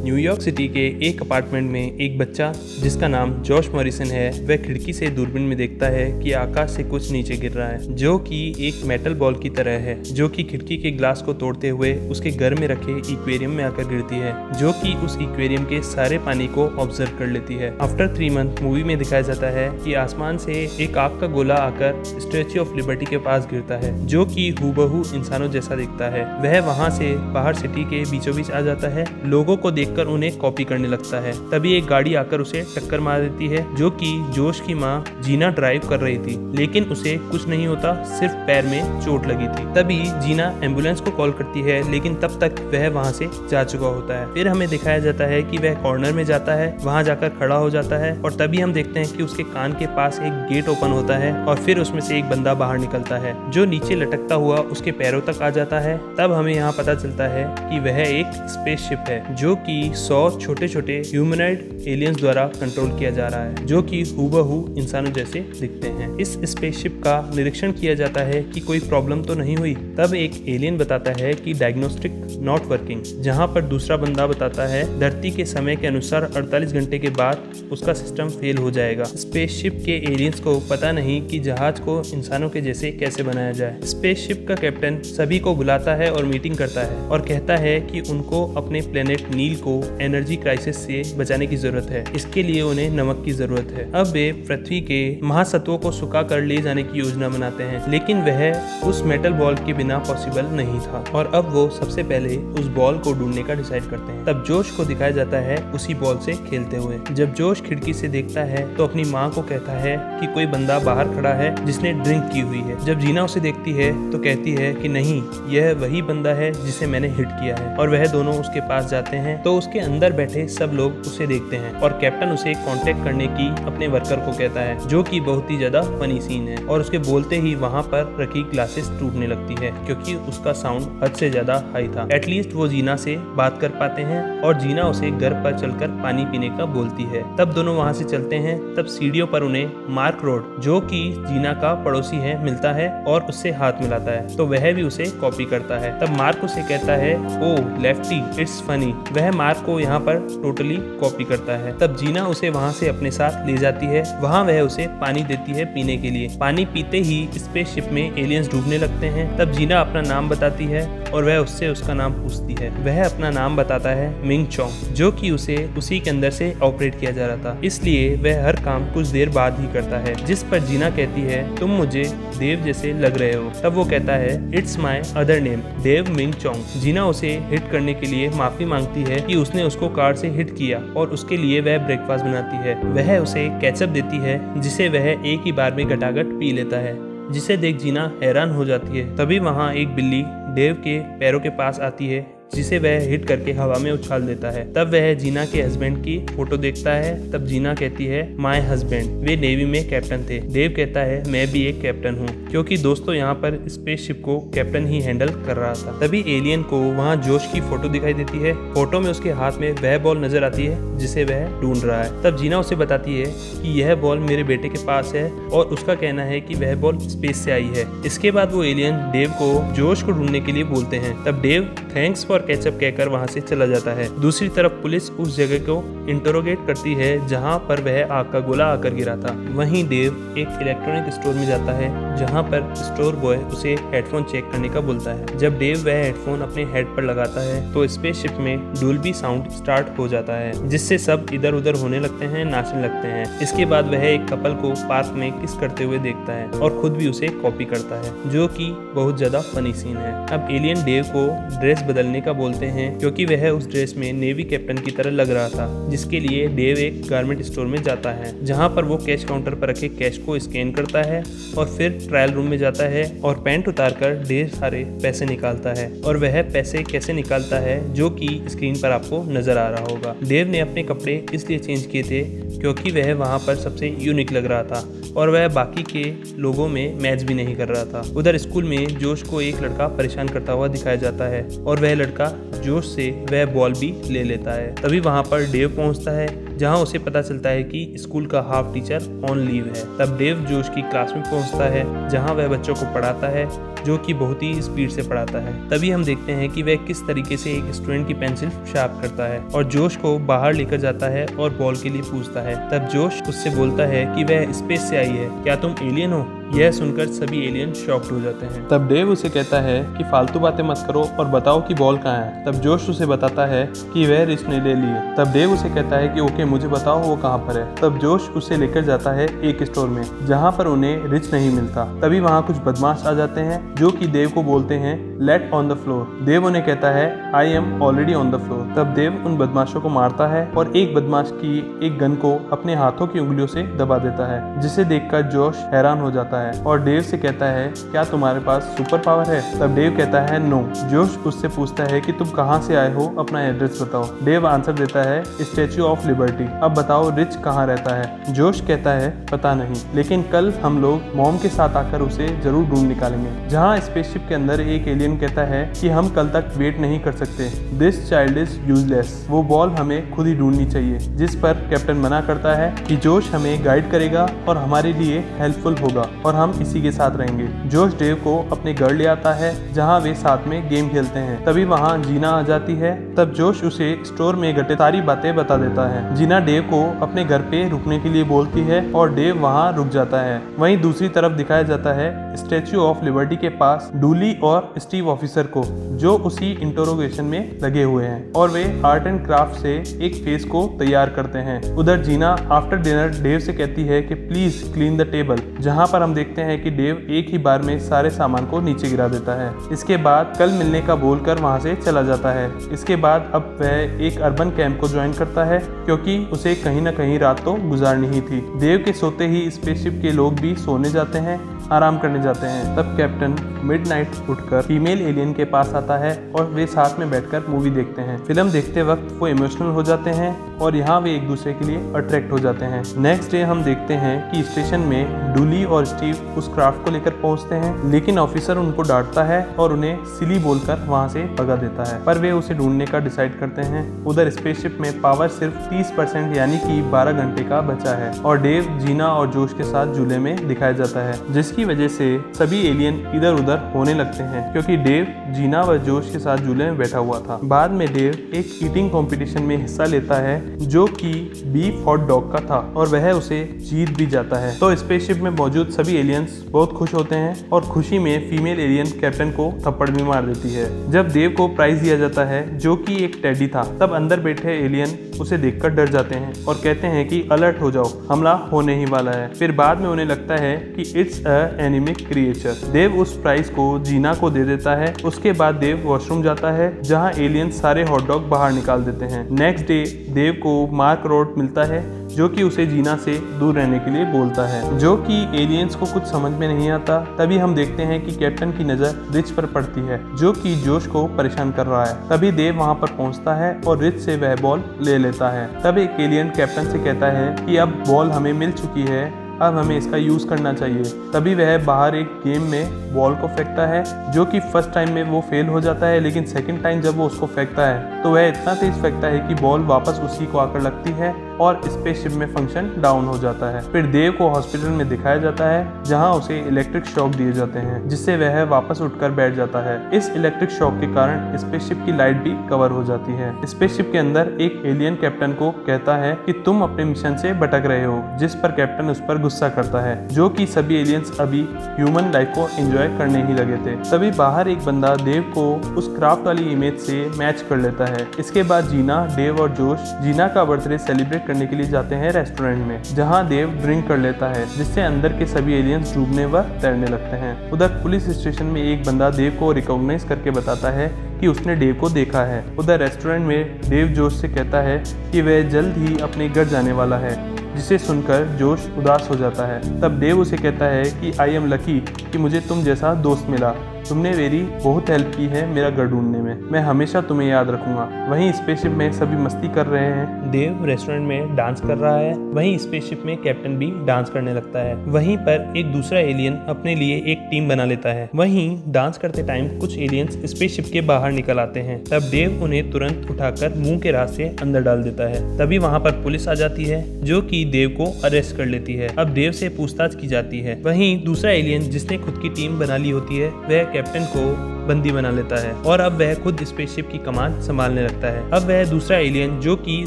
New York city के एक apartment में एक बच्चा जिसका नाम जॉश मॉरिसन है, वह खिड़की से दूरबीन में देखता है कि आकाश से कुछ नीचे गिर रहा है जो कि एक मेटल बॉल की तरह है, जो कि खिड़की के ग्लास को तोड़ते हुए उसके घर में रखे एक्वेरियम में आकर गिरती है, जो कि उस एक्वेरियम के सारे पानी को ऑब्जर्व कर लेती है। आफ्टर 3 मंथ मूवी में दिखाया जाता है कि आसमान से एक आग का गोला आकर स्टैच्यू ऑफ लिबर्टी के पास गिरता है, जो कि हूबहू इंसानों जैसा दिखता है। वह वहां से बाहर सिटी के बीचों बीच आ जाता है, लोगों को देखकर उन्हें कॉपी करने लगता है। तभी एक गाड़ी आकर उसे टक्कर मार देती है, जो कि जोश की माँ जीना ड्राइव कर रही थी, लेकिन उसे कुछ नहीं होता, सिर्फ पैर में चोट लगी थी। तभी जीना एम्बुलेंस को कॉल करती है, लेकिन तब तक वह वहां से जा चुका होता है। फिर हमें दिखाया जाता है कि वह कॉर्नर में जाता है, वहां जाकर खड़ा हो जाता है और तभी हम देखते हैं कि उसके कान के पास एक गेट ओपन होता है और फिर उसमें से एक बंदा बाहर निकलता है, जो नीचे लटकता हुआ उसके पैरों तक आ जाता है। तब हमें यहाँ पता चलता है कि वह एक स्पेसशिप है, जो कि 100 छोटे छोटे ह्यूमनॉइड एलियंस द्वारा कंट्रोल किया जा रहा है, जो कि हूबहू इंसानों जैसे दिखते हैं। इस स्पेसशिप का निरीक्षण किया जाता है कि कोई प्रॉब्लम तो नहीं हुई। तब एक एलियन बताता है कि डायग्नोस्टिक नॉट वर्किंग, जहां पर दूसरा बंदा बताता है धरती के समय के अनुसार 48 घंटे के बाद उसका सिस्टम फेल हो जाएगा। स्पेसशिप के एलियंस को पता नहीं कि जहाज को इंसानों के जैसे कैसे बनाया जाए। स्पेसशिप का कैप्टन सभी को बुलाता है और मीटिंग करता है और कहता है कि उनको अपने प्लेनेट नील को एनर्जी क्राइसिस से बचाने की जरूरत है। इसके लिए उन्हें नमक की जरूरत है। अब वे पृथ्वी के महासत्वों को सुखा कर ले जाने की योजना बनाते हैं, लेकिन वह उस मेटल बॉल के बिना पॉसिबल नहीं था और अब वो सबसे पहले उस बॉल को ढूंढने का डिसाइड करते हैं। तब जोश को दिखाया जाता है उसी बॉल से खेलते हुए। जब जोश खिड़की से देखता है तो अपनी माँ को कहता है कि कोई बंदा बाहर खड़ा है जिसने ड्रिंक की हुई है। जब जीना उसे देखती है तो कहती है कि नहीं, यह वही बंदा है जिसे मैंने हिट किया है, और वह दोनों उसके पास जाते हैं तो उसके अंदर बैठे सब लोग उसे देखते हैं और कैप्टन उसे कांटेक्ट करने की अपने वर्कर को कहता है, जो कि बहुत ही ज्यादा फनी सीन है। और उसके बोलते ही वहां पर रखी ग्लासेस टूटने लगती है, क्योंकि उसका साउंड हद से ज्यादा हाई था। एटलीस्ट वो जीना से बात कर पाते हैं और जीना उसे घर पर चलकर पानी पीने का बोलती है। तब दोनों वहां से चलते हैं। तब सीढ़ियों पर उन्हें मार्क रोड, जो कि जीना का पड़ोसी है, मिलता है और उससे हाथ मिलाता है, तो वह भी उसे कॉपी करता है। तब मार्क उसे कहता है, ओ लेफ्टी, इट्स फनी। वह मार्क को यहाँ पर टोटली कॉपी करता है। तब जीना उसे वहाँ से अपने साथ ले जाती है। वहाँ वह उसे पानी देती है पीने के लिए। पानी पीते ही स्पेसशिप में एलियंस डूबने लगते हैं। तब जीना अपना नाम बताती है और वह उससे उसका नाम पूछती है। वह अपना नाम बताता है मिंग चोंग, जो कि उसे उसी के अंदर से ऑपरेट किया जा रहा था, इसलिए वह हर काम कुछ देर बाद ही करता है। जिस पर जीना कहती है, तुम मुझे देव जैसे लग रहे हो। तब वो कहता है, it's my other name, Dev Ming Chong. Gina उसे हिट करने के लिए माफी मांगती है कि उसने उसको कार से हिट किया और उसके लिए वह ब्रेकफास्ट बनाती है। वह उसे केचप देती है, जिसे वह एक ही बार में घटाघट पी लेता है, जिसे देख जीना हैरान हो जाती है। तभी वहाँ एक बिल्ली देव के पैरों के पास आती है, जिसे वह हिट करके हवा में उछाल देता है। तब वह जीना के हस्बैंड की फोटो देखता है। तब जीना कहती है, माय हस्बैंड, वे नेवी में कैप्टन थे। देव कहता है, मैं भी एक कैप्टन हूँ, क्योंकि दोस्तों यहाँ पर स्पेसशिप को कैप्टन ही हैंडल कर रहा था। तभी एलियन को वहाँ जोश की फोटो दिखाई देती है। फोटो में उसके हाथ में वह बॉल नजर आती है जिसे वह ढूंढ रहा है। तब जीना उसे बताती है कि यह बॉल मेरे बेटे के पास है और उसका कहना है कि वह बॉल स्पेस से आई है। इसके बाद वो एलियन देव को जोश को ढूंढने के लिए बोलते हैं। तब देव थैंक्स फॉर केचप कहकर वहां से चला जाता है। दूसरी तरफ पुलिस उस जगह को इंटरोगेट करती है जहां पर वह आग का गोला आकर गिरा था। वहीं देव एक इलेक्ट्रॉनिक स्टोर में जाता है, जहां पर स्टोर बॉय उसे हेडफोन चेक करने का बोलता है। जब देव वह हेडफोन अपने हेड पर लगाता है तो स्पेसशिप में डोल्बी साउंड स्टार्ट हो जाता है, जिससे सब इधर उधर होने लगते हैं, नाचने लगते हैं। इसके बाद वह एक कपल को पार्क में किस करते हुए देखता है और खुद भी उसे कॉपी करता है, जो कि बहुत ज्यादा फनी सीन है। अब एलियन देव को ड्रेस बदलने का बोलते हैं, क्योंकि वह उस ड्रेस में नेवी कैप्टन की तरह लग रहा था, जिसके लिए देव एक गारमेंट स्टोर में जाता है, जहां पर वो कैश काउंटर पर रखे कैश को स्कैन करता है और फिर ट्रायल रूम में जाता है और पैंट उतारकर ढेर सारे पैसे निकालता है। और वह पैसे कैसे निकालता है, जो कि स्क्रीन पर आपको नजर आ रहा होगा। देव ने अपने कपड़े इसलिए चेंज किए थे क्योंकि वह वहां पर सबसे यूनिक लग रहा था और वह बाकी के लोगों में मैच भी नहीं कर रहा था। उधर स्कूल में जोश को एक लड़का परेशान करता हुआ दिखाया जाता है और वह लड़का जोश से वह बॉल भी ले लेता है। तभी वहां पर डेव पहुंचता है, जहाँ उसे पता चलता है कि स्कूल का हाफ टीचर ऑन लीव है। तब डेव जोश की क्लास में पहुंचता है जहाँ वह बच्चों को पढ़ाता है, जो कि बहुत ही स्पीड से पढ़ाता है। तभी हम देखते हैं कि वह किस तरीके से एक स्टूडेंट की पेंसिल शार्प करता है और जोश को बाहर लेकर जाता है और बॉल के लिए पूछता है। तब जोश उससे बोलता है कि वह स्पेस से आई है, क्या तुम एलियन हो? यह सुनकर सभी एलियन शॉक्ड हो जाते हैं। तब डेव उसे कहता है कि फालतू बातें मत करो और बताओ कि बॉल कहाँ है। तब जोश उसे बताता है कि वह रिच ने ले लिए। तब डेव उसे कहता है कि ओके, मुझे बताओ वो कहाँ पर है। तब जोश उसे लेकर जाता है एक स्टोर में जहाँ पर उन्हें रिच नहीं मिलता। तभी वहाँ कुछ बदमाश आ जाते हैं जो कि देव को बोलते हैं लेट ऑन द फ्लोर। देव उन्हें कहता है I am already on the floor. तब देव उन बदमाशों को मारता है और एक बदमाश की एक गन को अपने हाथों की उंगलियों से दबा देता है, जिसे देखकर जोश हैरान हो जाता है और डेव से कहता है क्या तुम्हारे पास सुपर पावर है? तब डेव कहता है नो। जोश उससे पूछता है कि तुम कहाँ से आए हो, अपना एड्रेस बताओ। डेव आंसर देता है स्टैच्यू ऑफ लिबर्टी। अब बताओ रिच कहाँ रहता है? जोश कहता है पता नहीं, लेकिन कल हम लोग मॉम के साथ आकर उसे जरूर ढूंढ निकालेंगे। जहाँ स्पेसशिप के अंदर एक एलियन कहता है कि हम कल तक वेट नहीं कर सकते, दिस चाइल्ड इज यूजलेस, वो बॉल हमें खुद ही ढूंढनी चाहिए। जिस पर कैप्टन मना करता है कि जोश हमें गाइड करेगा और हमारे लिए हेल्पफुल होगा और हम इसी के साथ रहेंगे। जोश डेव को अपने घर ले आता है जहाँ वे साथ में गेम खेलते हैं। तभी वहाँ जीना आ जाती है। तब जोश उसे स्टोर में घटे सारी बातें बता देता है। जीना डेव को अपने घर पे रुकने के लिए बोलती है और डेव वहाँ रुक जाता है। वहीं दूसरी तरफ दिखाया जाता है स्टैच्यू ऑफ लिबर्टी के पास डूली और स्टीव ऑफिसर को, जो उसी इंटरोगेशन में लगे हुए हैं और वे आर्ट एंड क्राफ्ट से एक फेस को तैयार करते हैं। उधर जीना आफ्टर डिनर डेव से कहती है कि प्लीज क्लीन द टेबल, जहाँ पर हम देखते हैं कि डेव एक ही बार में सारे सामान को नीचे गिरा देता है। इसके बाद कल मिलने का बोलकर वहाँ से चला जाता है। इसके बाद अब वह एक अर्बन कैंप को ज्वाइन करता है क्योंकि उसे कहीं ना कहीं रात तो गुजारनी ही थी। देव के सोते ही स्पेसशिप के लोग भी सोने जाते हैं, आराम करने जाते हैं। तब कैप्टन मिडनाइट उठकर फीमेल एलियन के पास आता है और वे साथ में बैठकर मूवी देखते हैं। फिल्म देखते वक्त वो इमोशनल हो जाते हैं और यहाँ वे एक दूसरे के लिए अट्रैक्ट हो जाते हैं। नेक्स्ट डे हम देखते हैं कि स्टेशन में डूली और स्टीव उस क्राफ्ट को लेकर पहुंचते हैं, लेकिन ऑफिसर उनको डांटता है और उन्हें सिली बोलकर वहां से भगा देता है, पर वे उसे ढूंढने का डिसाइड करते हैं। उधर स्पेसशिप में पावर सिर्फ 30% यानी कि 12 घंटे का बचा है और डेव, जीना और जोश के साथ झूले में दिखाया जाता है, जिसकी वजह से सभी एलियन इधर उधर होने लगते हैं क्योंकि डेव, जीना व जोश के साथ झूले में बैठा हुआ था। बाद में डेव एक ईटिंग कंपटीशन में हिस्सा लेता है जो कि बीफ हॉट डॉग का था और वह उसे जीत भी जाता है। तो स्पेसशिप में मौजूद सभी एलियंस बहुत खुश होते हैं और खुशी में फीमेल एलियन कैप्टन को थप्पड़ भी मार देती है। जब देव को प्राइज दिया जाता है जो कि एक टेडी था, तब अंदर बैठे एलियन उसे देखकर डर जाते हैं और कहते हैं कि अलर्ट हो जाओ, हमला होने ही वाला है। फिर बाद में उन्हें लगता है कि इट्स अ एनिमिक क्रिएचर। देव उस प्राइज को जीना को दे देता है। उसके बाद देव वॉशरूम जाता है जहां एलियन सारे हॉट डॉग बाहर निकाल देते हैं। नेक्स्ट डे देव को मार्क रोड मिलता है जो कि उसे जीना से दूर रहने के लिए बोलता है, जो कि एलियंस को कुछ समझ में नहीं आता। तभी हम देखते हैं कि कैप्टन की नजर रिच पर पड़ती है जो कि जोश को परेशान कर रहा है। तभी देव वहां पर पहुंचता है और रिच से वह बॉल ले लेता है। तब एक एलियन कैप्टन से कहता है कि अब बॉल हमें मिल चुकी है, अब हमें इसका यूज करना चाहिए। तभी वह बाहर एक गेम में बॉल को फेंकता है जो कि फर्स्ट टाइम में वो फेल हो जाता है, लेकिन सेकंड टाइम जब वो उसको फेंकता है तो वह इतना तेज फेंकता है कि बॉल वापस उसी को आकर लगती है और स्पेसशिप में फंक्शन डाउन हो जाता है। फिर देव को हॉस्पिटल में दिखाया जाता है जहां उसे इलेक्ट्रिक शॉक दिए जाते हैं, जिससे वह वापस उठकर बैठ जाता है। इस इलेक्ट्रिक शॉक के कारण स्पेसशिप की लाइट भी कवर हो जाती है। स्पेसशिप के अंदर एक एलियन कैप्टन को कहता है कि तुम अपने मिशन से भटक रहे हो, जिस पर कैप्टन उस पर गुस्सा करता है, जो कि सभी एलियंस अभी ह्यूमन लाइफ को एंजॉय करने ही लगे थे। तभी बाहर एक बंदा देव को उस क्राफ्ट वाली इमेज से मैच कर लेता है। इसके बाद जीना, डेव और जोश जीना का बर्थडे सेलिब्रेट करने के लिए जाते हैं रेस्टोरेंट में, जहां देव ड्रिंक कर लेता है, जिससे अंदर के सभी एलियंस डूबने व तैरने लगते हैं। उधर पुलिस स्टेशन में एक बंदा देव को रिकॉग्नाइज करके बताता है कि उसने डेव को देखा है। उधर रेस्टोरेंट में देव जोश से कहता है कि वह जल्द ही अपने घर जाने वाला है, जिसे सुनकर जोश उदास हो जाता है। तब देव उसे कहता है कि आई एम लकी कि मुझे तुम जैसा दोस्त मिला, तुमने मेरी बहुत हेल्प की है मेरा घर ढूंढने में, मैं हमेशा तुम्हें याद रखूंगा। वहीं स्पेसशिप में सभी मस्ती कर रहे हैं। देव रेस्टोरेंट में डांस कर रहा है, वहीं स्पेसशिप में कैप्टन भी डांस करने लगता है। वहीं पर एक दूसरा एलियन अपने लिए एक टीम बना लेता है। वहीं डांस करते टाइम कुछ एलियंस स्पेसशिप के बाहर निकल आते हैं। तब देव उन्हें तुरंत उठाकर मुंह के रास्ते अंदर डाल देता है। तभी वहां पर पुलिस आ जाती है जो कि देव को अरेस्ट कर लेती है। अब देव से पूछताछ की जाती है। वहीं दूसरा एलियन जिसने खुद की टीम बना ली होती है वह कैप्टन को बंदी बना लेता है और अब वह खुद स्पेसशिप की कमान संभालने लगता है। अब वह दूसरा एलियन जो कि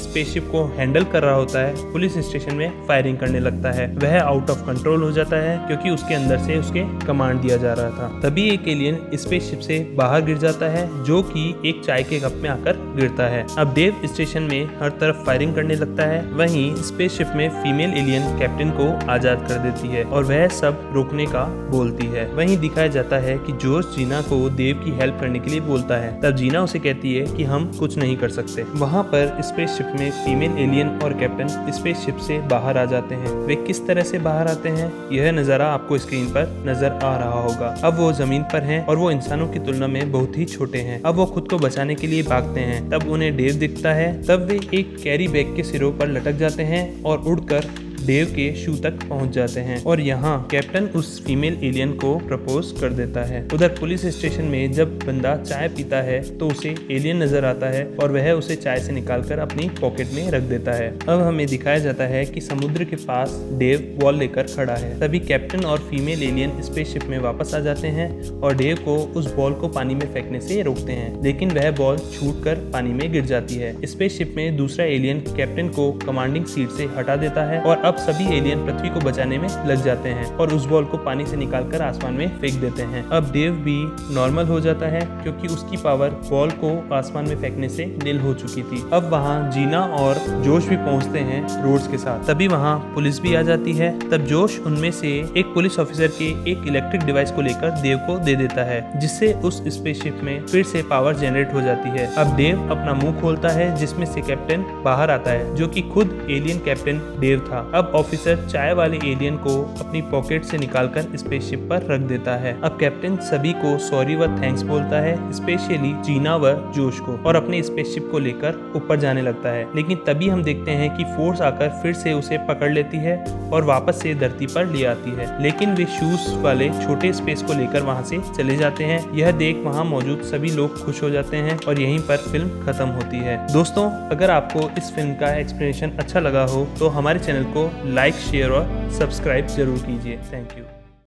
स्पेसशिप को हैंडल कर रहा होता है पुलिस स्टेशन में फायरिंग करने लगता है। वह आउट ऑफ कंट्रोल हो जाता है क्योंकि उसके अंदर से उसके कमांड दिया जा रहा था। तभी एक एलियन स्पेसशिप से बाहर गिर जाता है जो कि एक चाय के कप में आकर गिरता है। अब देव स्टेशन में हर तरफ फायरिंग करने लगता है। वहीं स्पेसशिप में फीमेल एलियन कैप्टन को आजाद कर देती है और वह सब रोकने का बोलती है। वहीं दिखाया जाता है कि जोश जीना को देव की हेल्प करने के लिए बोलता है। तब जीना उसे कहती है कि हम कुछ नहीं कर सकते। वहाँ पर स्पेसशिप में फीमेल एलियन और कैप्टन स्पेसशिप से बाहर आ जाते हैं। वे किस तरह से बाहर आते हैं यह नजारा आपको स्क्रीन पर नजर आ रहा होगा। अब वो जमीन पर हैं और वो इंसानों की तुलना में बहुत ही छोटे हैं। अब वो खुद को बचाने के लिए भागते हैं। तब उन्हें डेव दिखता है। तब वे एक कैरी बैग के सिरों पर लटक जाते हैं और उड़कर देव के शू तक पहुंच जाते हैं और यहाँ कैप्टन उस फीमेल एलियन को प्रपोज कर देता है। उधर पुलिस स्टेशन में जब बंदा चाय पीता है तो उसे एलियन नजर आता है और वह उसे चाय से निकालकर अपनी पॉकेट में रख देता है। अब हमें दिखाया जाता है कि समुद्र के पास डेव बॉल लेकर खड़ा है। तभी कैप्टन और फीमेल एलियन स्पेसशिप में वापस आ जाते हैं और डेव को उस बॉल को पानी में फेंकने से रोकते हैं, लेकिन वह बॉल छूटकर पानी में गिर जाती है। स्पेसशिप में दूसरा एलियन कैप्टन को कमांडिंग सीट से हटा देता है और अब सभी एलियन पृथ्वी को बचाने में लग जाते हैं और उस बॉल को पानी से निकालकर आसमान में फेंक देते हैं। अब देव भी नॉर्मल हो जाता है क्योंकि उसकी पावर बॉल को आसमान में फेंकने से निल हो चुकी थी। अब वहाँ जीना और जोश भी पहुँचते हैं रोड्स के साथ। तभी वहाँ पुलिस भी आ जाती है। तब जोश उनमें से एक पुलिस ऑफिसर के एक इलेक्ट्रिक डिवाइस को लेकर देव को दे देता है जिससे उस स्पेसशिप में फिर से पावर जनरेट हो जाती है। अब देव अपना मुंह खोलता है जिसमें से कैप्टन बाहर आता है जो कि खुद एलियन कैप्टन देव था। अब ऑफिसर चाय वाले एलियन को अपनी पॉकेट से निकालकर स्पेसशिप पर रख देता है। अब कैप्टन सभी को सॉरी व थैंक्स बोलता है, स्पेशली जीना व जोश को, और अपने स्पेसशिप को लेकर ऊपर जाने लगता है। लेकिन तभी हम देखते हैं कि फोर्स आकर फिर से उसे पकड़ लेती है और वापस से धरती पर ले आती है, लेकिन वे शूज वाले छोटे स्पेस को लेकर वहां से चले जाते हैं। यह देख वहां मौजूद सभी लोग खुश हो जाते हैं और यहीं पर फिल्म खत्म होती है। दोस्तों, अगर आपको इस फिल्म का एक्सप्लेनेशन अच्छा लगा हो तो हमारे चैनल को लाइक, शेयर और सब्सक्राइब जरूर कीजिए। Thank you.